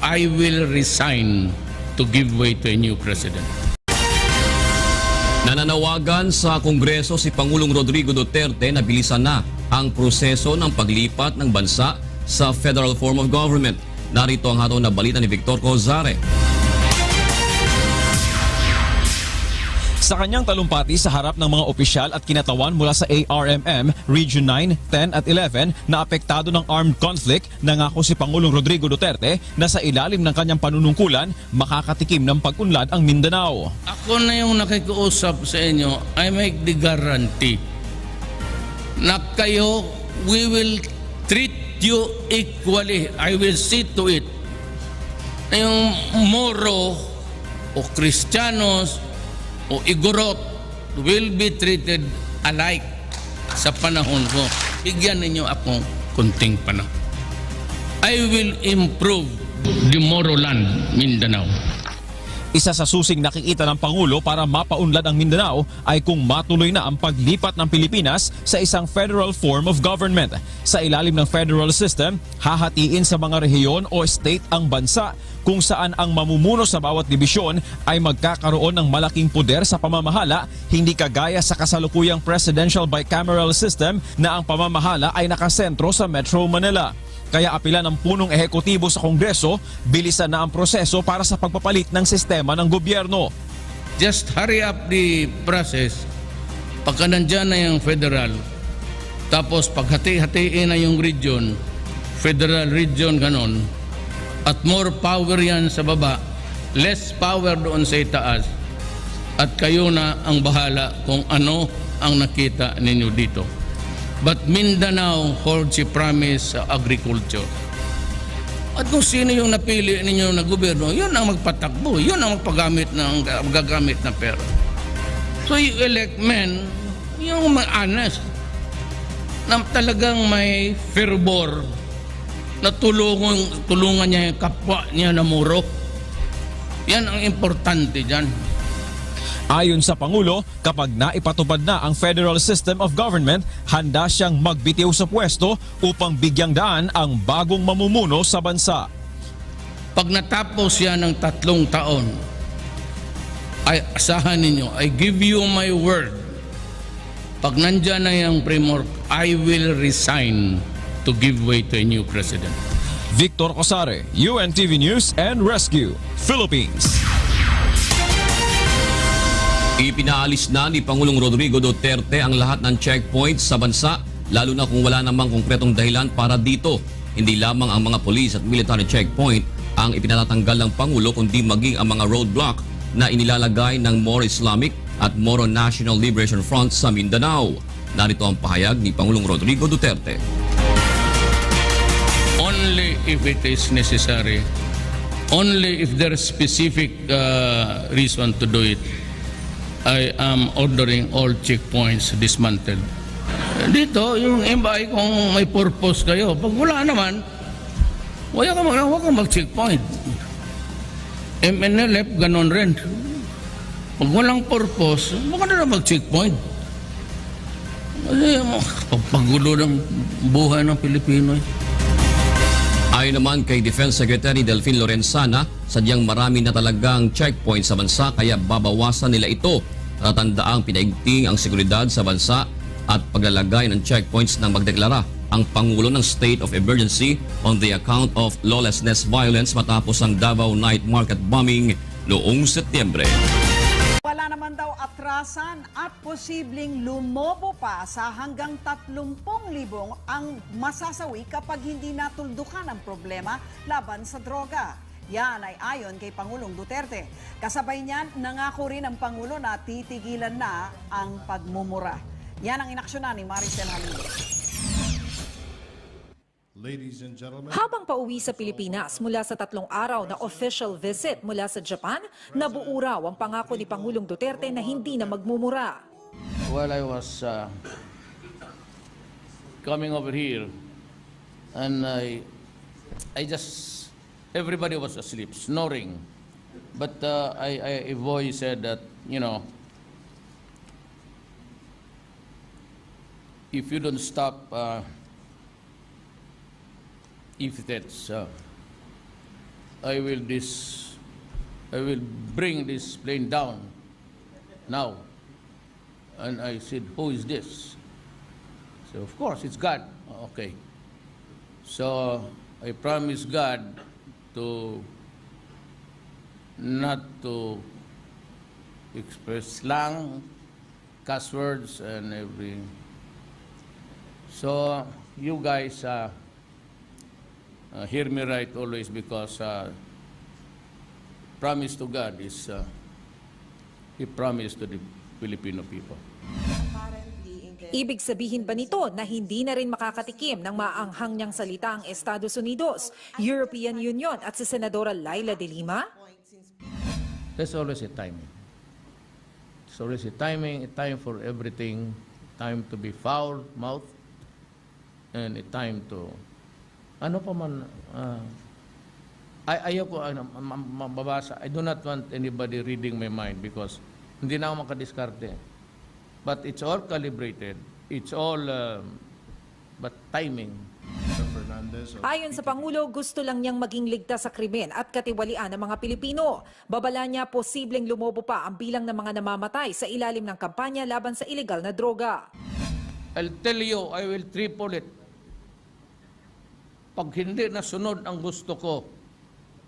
I will resign to give way to a new president. Nananawagan sa Kongreso si Pangulong Rodrigo Duterte na bilisan na ang proseso ng paglipat ng bansa sa federal form of government. Narito ang hatol na balita ni Victor Cozare. Sa kanyang talumpati sa harap ng mga opisyal at kinatawan mula sa ARMM, Region 9, 10 at 11 na apektado ng armed conflict, nangako si Pangulong Rodrigo Duterte na sa ilalim ng kanyang panunungkulan, makakatikim ng pag-unlad ang Mindanao. Ako na yung nakikiusap sa inyo, I make the guarantee na kayo, we will treat you equally. I will see to it na yung Moro o Kristiyanos o Igorot will be treated alike sa panahon ko. Bigyan ninyo akong kunting panahon. I will improve the Moro land, Mindanao. Isa sa susing nakikita ng Pangulo para mapaunlad ang Mindanao ay kung matuloy na ang paglipat ng Pilipinas sa isang federal form of government. Sa ilalim ng federal system, hahatiin sa mga rehiyon o state ang bansa kung saan ang mamumuno sa bawat dibisyon ay magkakaroon ng malaking poder sa pamamahala, hindi kagaya sa kasalukuyang presidential bicameral system na ang pamamahala ay nakasentro sa Metro Manila. Kaya apila ng punong ehekutibo sa Kongreso, bilisan na ang proseso para sa pagpapalit ng sistema ng gobyerno. Just hurry up the process. Pagka nandyan na yung federal, tapos paghati-hatiin na yung region, federal region ganon, at more power yan sa baba, less power doon sa itaas, at kayo na ang bahala kung ano ang nakita ninyo dito. But Mindanao holds a promise sa agriculture. At kung sino yung napili ninyo na gobyerno, yun ang magpatakbo, yun ang magagamit ng pera. So you elect men, yung honest, na talagang may fervor, na tulungan niya yung kapwa niya na Moro. Yan ang importante dyan. Ayon sa Pangulo, kapag naipatupad na ang federal system of government, handa siyang magbitiw sa pwesto upang bigyang daan ang bagong mamumuno sa bansa. Pag natapos yan ng 3 taon, ay asahan ninyo, I give you my word, pag nandyan na yung framework, I will resign to give way to a new president. Victor Cozare, UNTV News and Rescue, Philippines. Ipinaalis na ni Pangulong Rodrigo Duterte ang lahat ng checkpoints sa bansa, lalo na kung wala namang konkretong dahilan para dito. Hindi lamang ang mga police at military checkpoint ang ipinatatanggal ng Pangulo, kundi maging ang mga roadblock na inilalagay ng Moro Islamic at Moro National Liberation Front sa Mindanao. Narito ang pahayag ni Pangulong Rodrigo Duterte. Only if it is necessary, only if there is specific reason to do it, I am ordering all checkpoints dismantled. Dito, yung MI, kung may purpose kayo, pag wala naman, huwag kang mag-checkpoint. MNLF, ganon rin. Pag walang purpose, huwag ka na mag-checkpoint. Kasi pagpagulo ng buhay ng Pilipino. Ayon naman kay Defense Secretary Delfin Lorenzana, sadyang marami na talagang checkpoint sa bansa kaya babawasan nila ito. Tatandaang pinaigting ang seguridad sa bansa at paglalagay ng checkpoints nang magdeklara ang Pangulo ng State of Emergency on the account of lawlessness violence matapos ang Davao Night Market bombing noong Setyembre. Wala naman daw atrasan at posibleng lumobo pa sa hanggang 30,000 ang masasawi kapag hindi natuldukan ang problema laban sa droga. Yan ay ayon kay Pangulong Duterte. Kasabay niyan, nangako rin ang Pangulo na titigilan na ang pagmumura. Yan ang inaksyonan ni Maricel Halil. Ladies and gentlemen, Habang pauwi sa Pilipinas mula sa 3 araw na official visit mula sa Japan, nabuo raw ang pangako ni Pangulong Duterte na hindi na magmumura. While I was coming over here, and I just, everybody was asleep, snoring. But a voice said that, if you don't stop, if that's, I will bring this plane down now. And I said, who is this? So of course it's God. Okay. So I promised God to not to express slang, cuss words, and everything. So you guys hear me right always, because promise to God is He promised to the Filipino people. Ibig sabihin ba nito na hindi na rin makakatikim ng maanghang niyang salita ang Estados Unidos, European Union at si Senadora Laila de Lima? There's always a timing. There's always a timing, a time for everything, time to be foul-mouthed, and a time to, ano pa man, ayaw ko mababasa. I do not want anybody reading my mind because hindi na ako makadiskarte. But it's all calibrated. It's all, but timing. Fernandez of Ayon sa Pangulo, gusto lang niyang maging ligtas sa krimen at katiwalian ng mga Pilipino. Babala niya posibleng lumobo pa ang bilang ng mga namamatay sa ilalim ng kampanya laban sa ilegal na droga. I'll tell you, I will triple it. Pag hindi nasunod ang gusto ko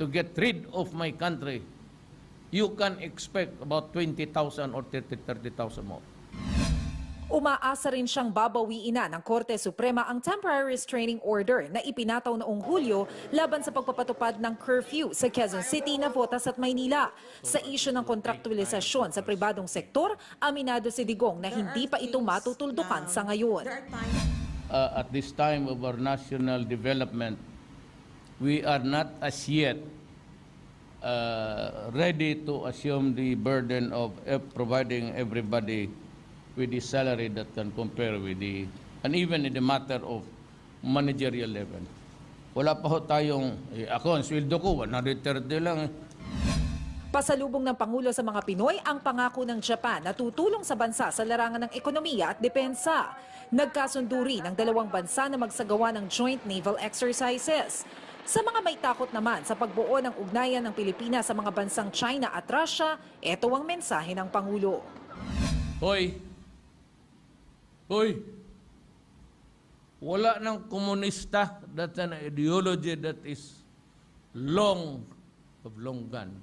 to get rid of my country, you can expect about 20,000 or 30,000 more. Umaasa rin siyang babawiin na ng Korte Suprema ang temporary restraining order na ipinataw noong Hulyo laban sa pagpapatupad ng curfew sa Quezon City, Navotas at Maynila. Sa isyu ng kontraktualisasyon sa pribadong sektor, aminado si Digong na hindi pa ito matutuldukan sa ngayon. At this time of our national development, we are not as yet ready to assume the burden of providing everybody with the salary that can compare with and even in the matter of managerial level. Wala pa ho tayong, ako ang sweldo ko, 130 lang. Pasalubong ng Pangulo sa mga Pinoy ang pangako ng Japan na tutulong sa bansa sa larangan ng ekonomiya at depensa. Nagkasundo rin ang dalawang bansa na magsagawa ng joint naval exercises. Sa mga may takot naman sa pagbuo ng ugnayan ng Pilipinas sa mga bansang China at Russia, ito ang mensahe ng Pangulo. Hoy! Hoy! Wala ng komunista, that's an ideology that is long gone.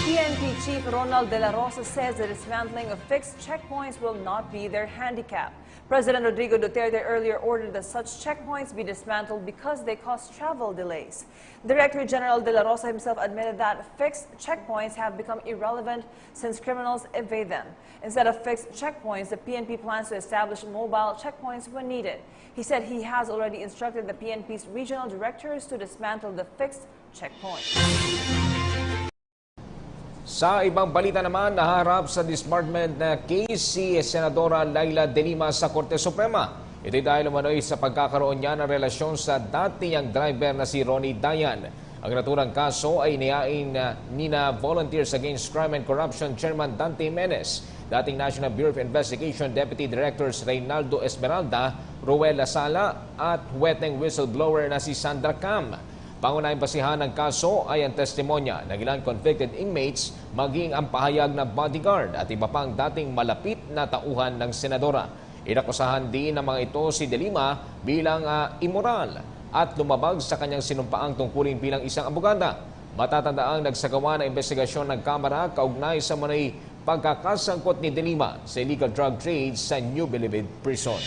PNP Chief Ronald De La Rosa says the dismantling of fixed checkpoints will not be their handicap. President Rodrigo Duterte earlier ordered that such checkpoints be dismantled because they cause travel delays. Director General De La Rosa himself admitted that fixed checkpoints have become irrelevant since criminals evade them. Instead of fixed checkpoints, the PNP plans to establish mobile checkpoints when needed. He said he has already instructed the PNP's regional directors to dismantle the fixed checkpoints. Sa ibang balita naman, naharap sa disbarment na case si Senadora Laila de Lima sa Korte Suprema. Ito'y dahil umano'y sa pagkakaroon niya ng relasyon sa dati niyang driver na si Ronnie Dayan. Ang naturang kaso ay inihain nina Volunteers Against Crime and Corruption Chairman Dante Menes, dating National Bureau of Investigation Deputy Directors Reynaldo Esmeralda, Ruel Lasala at weteng whistleblower na si Sandra Cam. Pangunahing basihan ng kaso ay ang testimonya ng ilang convicted inmates, maging ang pahayag ng bodyguard at iba pang dating malapit na tauhan ng senadora. Inakusahan din ng mga ito si De Lima bilang immoral at lumabag sa kanyang sinumpaang tungkulin bilang isang abogada. Matatandaang nagsagawa ng investigasyon ng Kamara kaugnay sa manay pagkakasangkot ni De Lima sa illegal drug trade sa New Bilibid Prison.